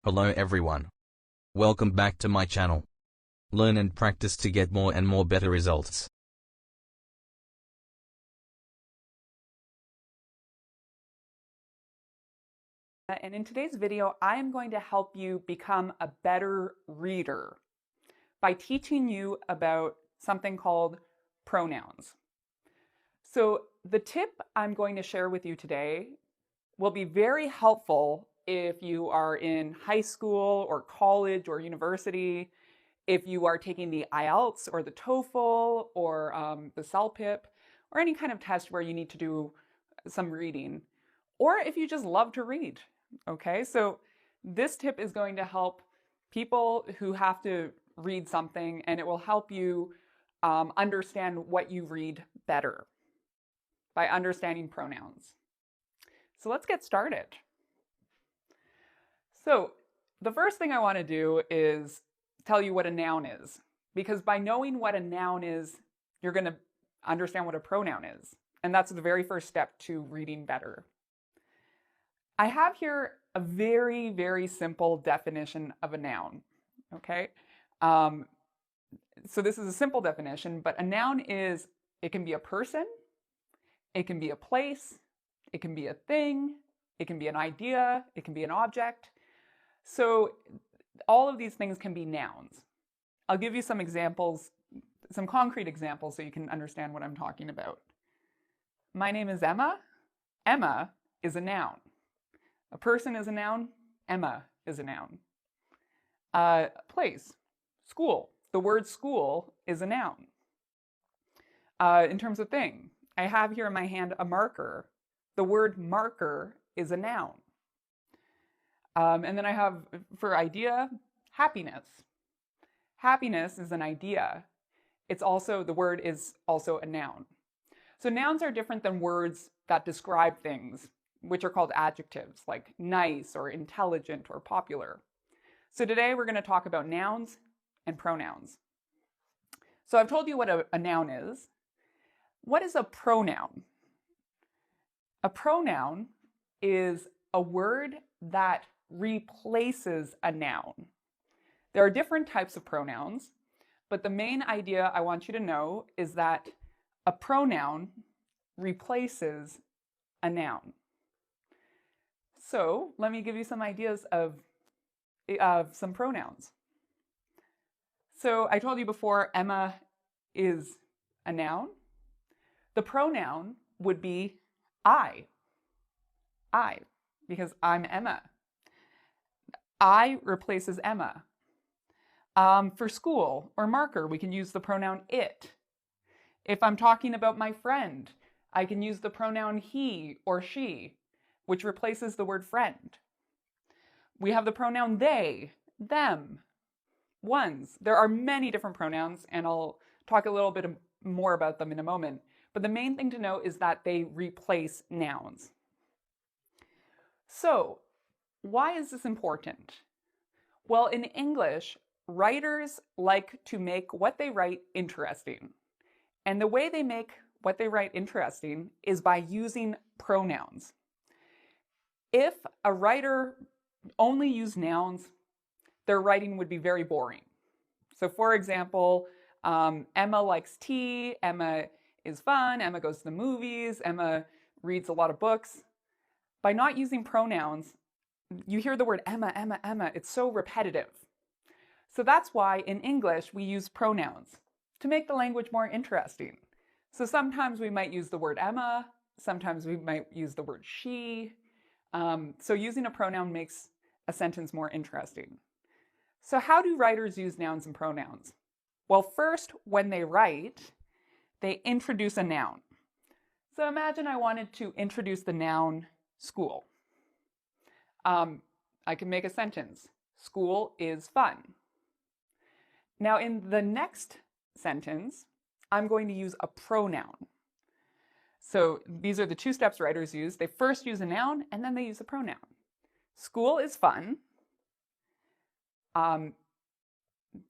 Hello everyone. Welcome back to my channel. Learn and practice to get more and more better results. And in today's video, I am going to help you become a better reader by teaching you about something called pronouns. So the tip I'm going to share with you today will be very helpful if you are in high school or college or university, if you are taking the IELTS or the TOEFL or the CELPIP or any kind of test where you need to do some reading, or if you just love to read. Okay, so this tip is going to help people who have to read something, and it will help you understand what you read better by understanding pronouns. So let's get started. So the first thing I want to do is tell you what a noun is, because by knowing what a noun is, you're going to understand what a pronoun is. And that's the very first step to reading better. I have here a very, very simple definition of a noun, okay? So this is a simple definition, but a noun is, it can be a person, it can be a place, it can be a thing, it can be an idea, it can be an object. So all of these things can be nouns. I'll give you some examples, some concrete examples so you can understand what I'm talking about. My name is Emma. Emma is a noun. A person is a noun. Emma is a noun. Place, school. The word school is a noun. In terms of thing, I have here in my hand a marker. The word marker is a noun. And then I have, for idea, happiness. Happiness is an idea. It's also, the word is also a noun. So nouns are different than words that describe things, which are called adjectives, like nice or intelligent or popular. So today we're going to talk about nouns and pronouns. So I've told you what a noun is. What is a pronoun? A pronoun is a word that replaces a noun. There are different types of pronouns, but the main idea I want you to know is that a pronoun replaces a noun. So let me give you some ideas of some pronouns. So I told you before, Emma is a noun. The pronoun would be I, because I'm Emma. I replaces Emma. For school or marker, we can use the pronoun it. If I'm talking about my friend, I can use the pronoun he or she, which replaces the word friend. We have the pronoun they, them, ones. There are many different pronouns, and I'll talk a little bit more about them in a moment. But the main thing to know is that they replace nouns. So, why is this important? Well, in English, writers like to make what they write interesting. And the way they make what they write interesting is by using pronouns. If a writer only used nouns, their writing would be very boring. So for example, Emma likes tea, Emma is fun, Emma goes to the movies, Emma reads a lot of books. By not using pronouns, you hear the word Emma, Emma, Emma. It's so repetitive. So that's why in English we use pronouns to make the language more interesting. So sometimes we might use the word Emma, sometimes we might use the word she. So using a pronoun makes a sentence more interesting. So how do writers use nouns and pronouns? Well, first, when they write, they introduce a noun. So imagine I wanted to introduce the noun school. I can make a sentence. School is fun. Now in the next sentence, I'm going to use a pronoun. So these are the two steps writers use. They first use a noun and then they use a pronoun. School is fun.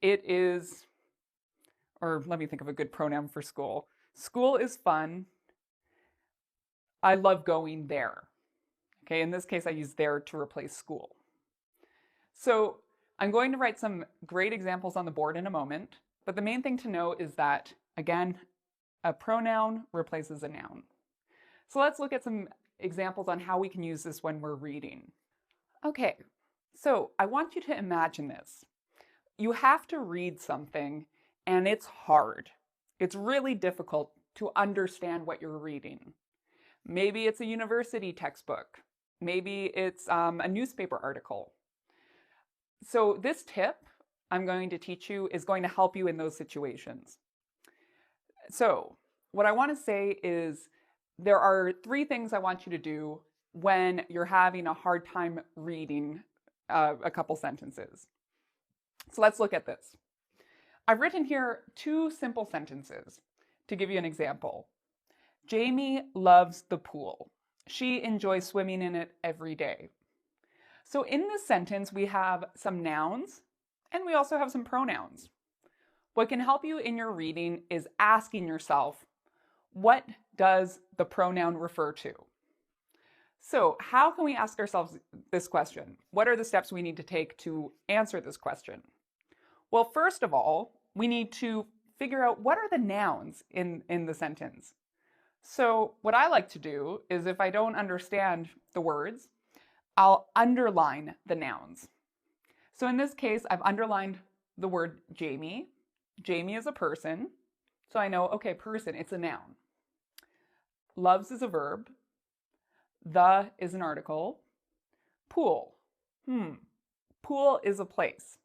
It is, or let me think of a good pronoun for school. School is fun. I love going there. Okay, in this case, I use there to replace school. So I'm going to write some great examples on the board in a moment, but the main thing to know is that, again, a pronoun replaces a noun. So let's look at some examples on how we can use this when we're reading. Okay, so I want you to imagine this. You have to read something and it's hard. It's really difficult to understand what you're reading. Maybe it's a university textbook. Maybe it's a newspaper article. So this tip I'm going to teach you is going to help you in those situations. So what I want to say is there are 3 things I want you to do when you're having a hard time reading a couple sentences. So let's look at this. I've written here 2 simple sentences to give you an example. Jamie loves the pool. She enjoys swimming in it every day. So in this sentence, we have some nouns and we also have some pronouns. What can help you in your reading is asking yourself, what does the pronoun refer to? So how can we ask ourselves this question? What are the steps we need to take to answer this question? Well, first of all, we need to figure out what are the nouns in the sentence. So what I like to do is if I don't understand the words, I'll underline the nouns. So in this case, I've underlined the word Jamie. Jamie is a person. So I know, okay, person, it's a noun. Loves is a verb. The is an article. Pool. Pool is a place.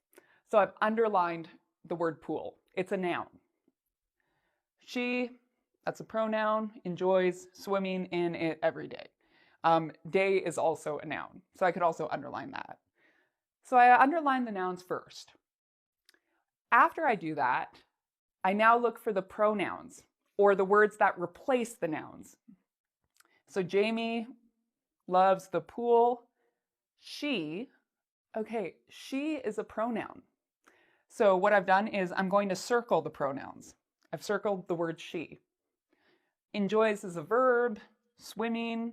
So I've underlined the word pool. It's a noun. She, that's a pronoun, enjoys swimming in it every day. Day is also a noun, so I could also underline that. So I underline the nouns first. After I do that, I now look for the pronouns, or the words that replace the nouns. So Jamie loves the pool. She, okay, she is a pronoun. So what I've done is I'm going to circle the pronouns. I've circled the word she. Enjoys is a verb, swimming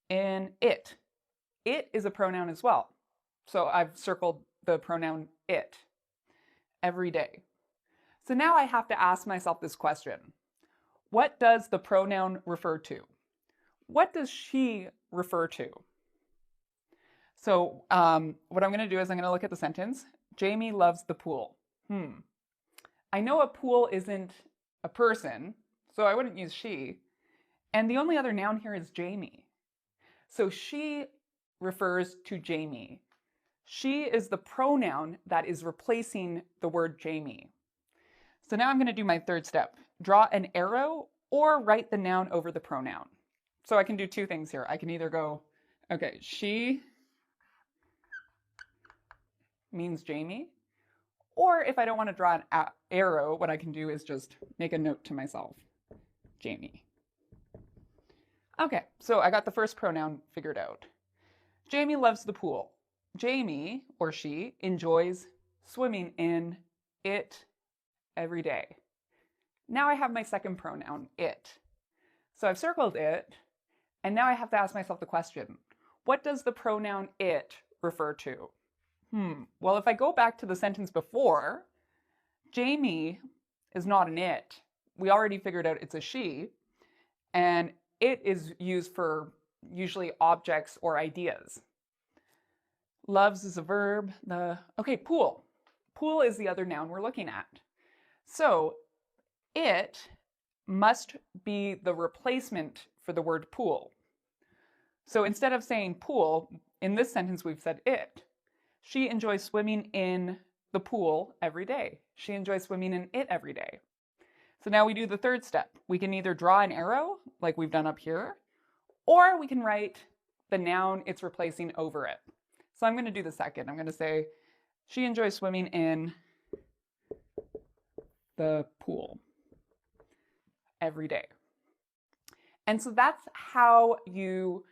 in it. It is a pronoun as well. So I've circled the pronoun it. Every day. So now I have to ask myself this question. What does the pronoun refer to? What does she refer to? So what I'm going to do is I'm going to look at the sentence. Jamie loves the pool. I know a pool isn't a person, so I wouldn't use she. And the only other noun here is Jamie. So she refers to Jamie. She is the pronoun that is replacing the word Jamie. So now I'm going to do my third step. Draw an arrow or write the noun over the pronoun. So I can do 2 things here. I can either go, okay, she means Jamie. Or if I don't want to draw an arrow, what I can do is just make a note to myself, Jamie. Okay, so I got the first pronoun figured out. Jamie loves the pool. Jamie, or she, enjoys swimming in it every day. Now I have my second pronoun, it. So I've circled it, and now I have to ask myself the question, what does the pronoun it refer to? Well, if I go back to the sentence before, Jamie is not an it. We already figured out it's a she, and it is used for usually objects or ideas. Loves is a verb. Okay, pool. Pool is the other noun we're looking at. So it must be the replacement for the word pool. So instead of saying pool, in this sentence we've said it. She enjoys swimming in the pool every day. She enjoys swimming in it every day. So now we do the third step. We can either draw an arrow, like we've done up here, or we can write the noun it's replacing over it. So I'm going to do the second. I'm going to say, she enjoys swimming in the pool every day. And so that's how you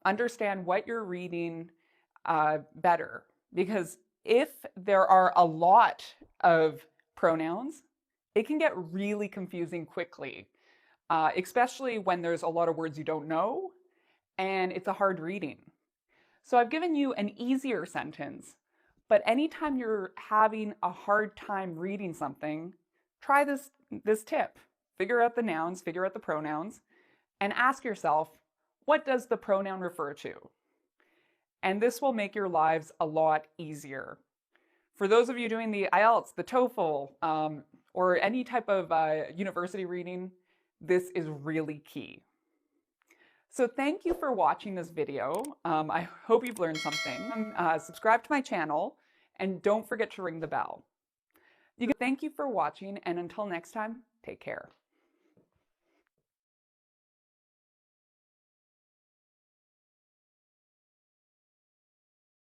understand what you're reading better. Because if there are a lot of pronouns, it can get really confusing quickly, especially when there's a lot of words you don't know and it's a hard reading. So I've given you an easier sentence But anytime you're having a hard time reading something, try this tip. Figure out the nouns, figure out the pronouns, and ask yourself, what does the pronoun refer to? And this will make your lives a lot easier. For those of you doing the IELTS, the TOEFL, or any type of university reading, this is really key. So thank you for watching this video. I hope you've learned something. Subscribe to my channel and don't forget to ring the bell. Thank you for watching, and until next time, take care.